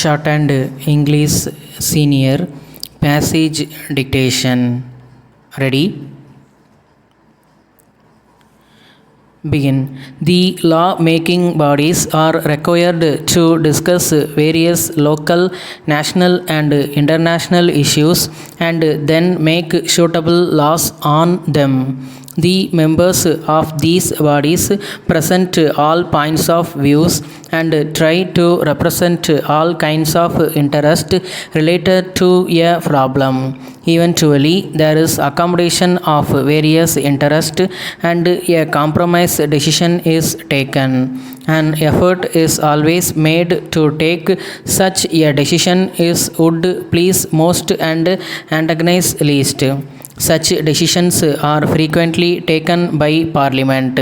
Shorthand English Senior Passage Dictation. Ready? Begin. The law-making bodies are required to discuss various local, national and international issues and then make suitable laws on them. The members of these bodies present all points of views and try to represent all kinds of interest related to a problem. Eventually, there is accommodation of various interests and a compromise decision is taken. An effort is always made to take such a decision as would please most and antagonize least. Such decisions are frequently taken by Parliament.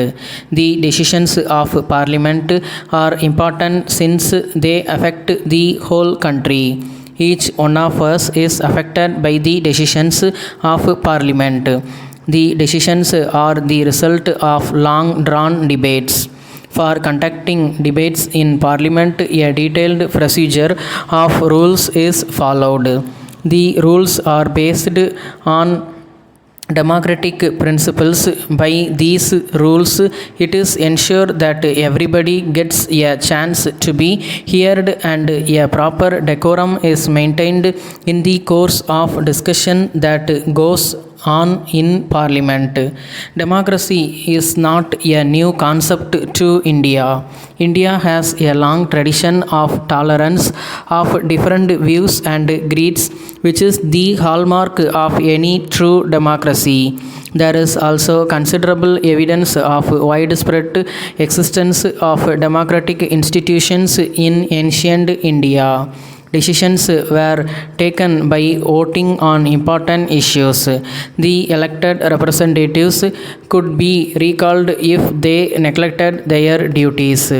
The decisions of Parliament are important since they affect the whole country. Each one of us is affected by the decisions of Parliament. The decisions are the result of long-drawn debates. For conducting debates in Parliament, a detailed procedure of rules is followed. The rules are based on democratic principles. By these rules, it is ensured that everybody gets a chance to be heard and a proper decorum is maintained in the course of discussion that goes on in Parliament. Democracy is not a new concept to India. India has a long tradition of tolerance of different views and creeds, which is the hallmark of any true democracy. There is also considerable evidence of widespread existence of democratic institutions in ancient India. Decisions were taken by voting on important issues. The elected representatives could be recalled if they neglected their duties.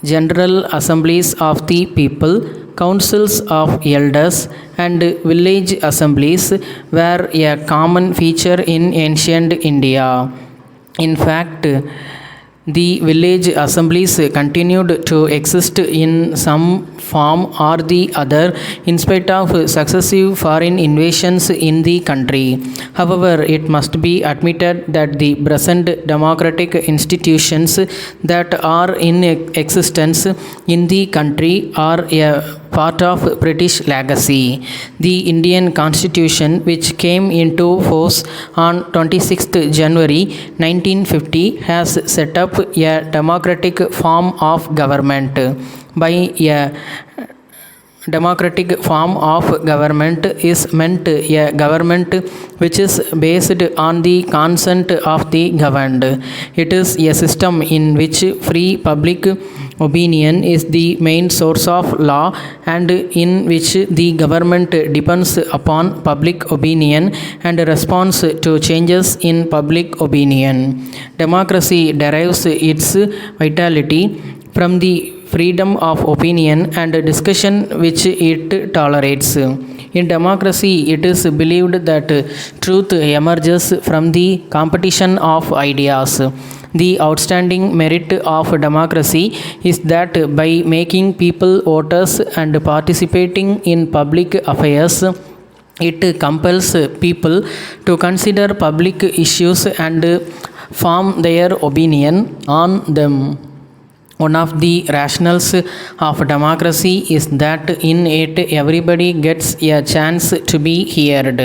General assemblies of the people, councils of elders, and village assemblies were a common feature in ancient India. In fact, the village assemblies continued to exist in some form or the other in spite of successive foreign invasions in the country. However, it must be admitted that the present democratic institutions that are in existence in the country are a part of British legacy. The Indian Constitution, which came into force on 26th January 1950, has set up a democratic form of government. By a democratic form of government is meant a government which is based on the consent of the governed. It is a system in which free public opinion is the main source of law and in which the government depends upon public opinion and responds to changes in public opinion. Democracy derives its vitality from the freedom of opinion and discussion which it tolerates. In democracy, it is believed that truth emerges from the competition of ideas. The outstanding merit of democracy is that by making people voters and participating in public affairs, it compels people to consider public issues and form their opinion on them. One of the rationales of democracy is that in it everybody gets a chance to be heard.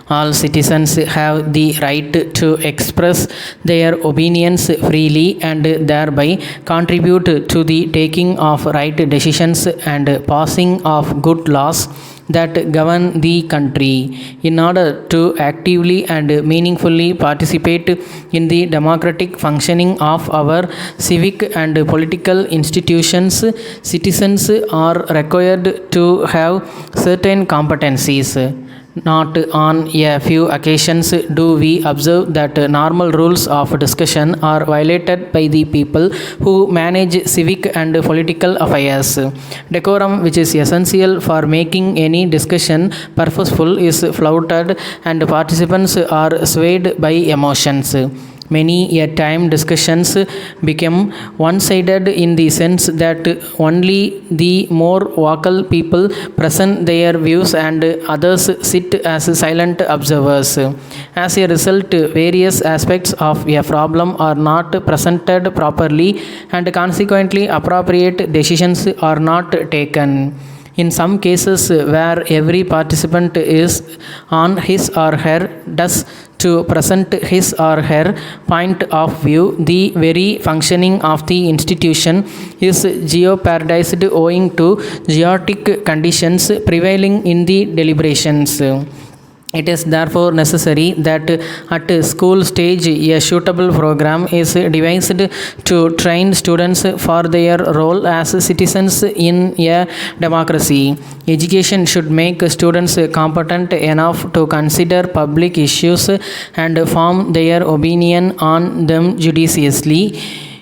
All citizens have the right to express their opinions freely and thereby contribute to the taking of right decisions and passing of good laws that govern the country. In order to actively and meaningfully participate in the democratic functioning of our civic and political institutions, citizens are required to have certain competencies. Not on a few occasions do we observe that normal rules of discussion are violated by the people who manage civic and political affairs. Decorum, which is essential for making any discussion purposeful, is flouted and participants are swayed by emotions. Many a time discussions become one-sided in the sense that only the more vocal people present their views and others sit as silent observers. As a result, various aspects of a problem are not presented properly and consequently appropriate decisions are not taken. In some cases where every participant is on his or her desk to present his or her point of view, the very functioning of the institution is jeopardized owing to chaotic conditions prevailing in the deliberations. It is therefore necessary that at school stage a suitable program is devised to train students for their role as citizens in a democracy. Education should make students competent enough to consider public issues and form their opinion on them judiciously.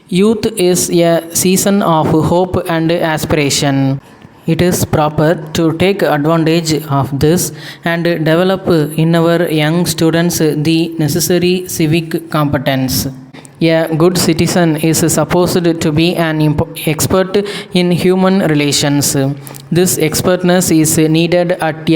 Youth is a season of hope and aspiration. It is proper to take advantage of this and develop in our young students the necessary civic competence. A good citizen is supposed to be an expert in human relations. This expertness is needed at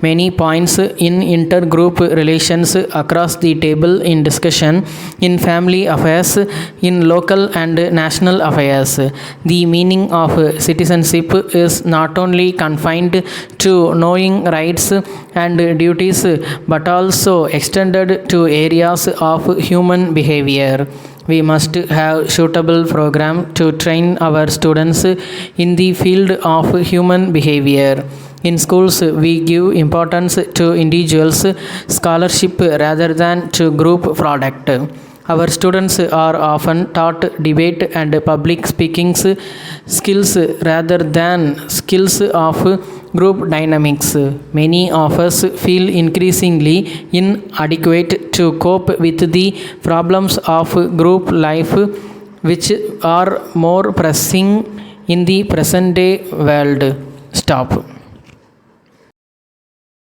many points in intergroup relations, across the table, in discussion, in family affairs, in local and national affairs. The meaning of citizenship is not only confined to knowing rights and duties but also extended to areas of human behavior. We must have suitable program to train our students in the field of human behavior. In schools, we give importance to individuals' scholarship rather than to group product. Our students are often taught debate and public speaking skills rather than skills of group dynamics. Many of us feel increasingly inadequate to cope with the problems of group life, which are more pressing in the present day world. Stop.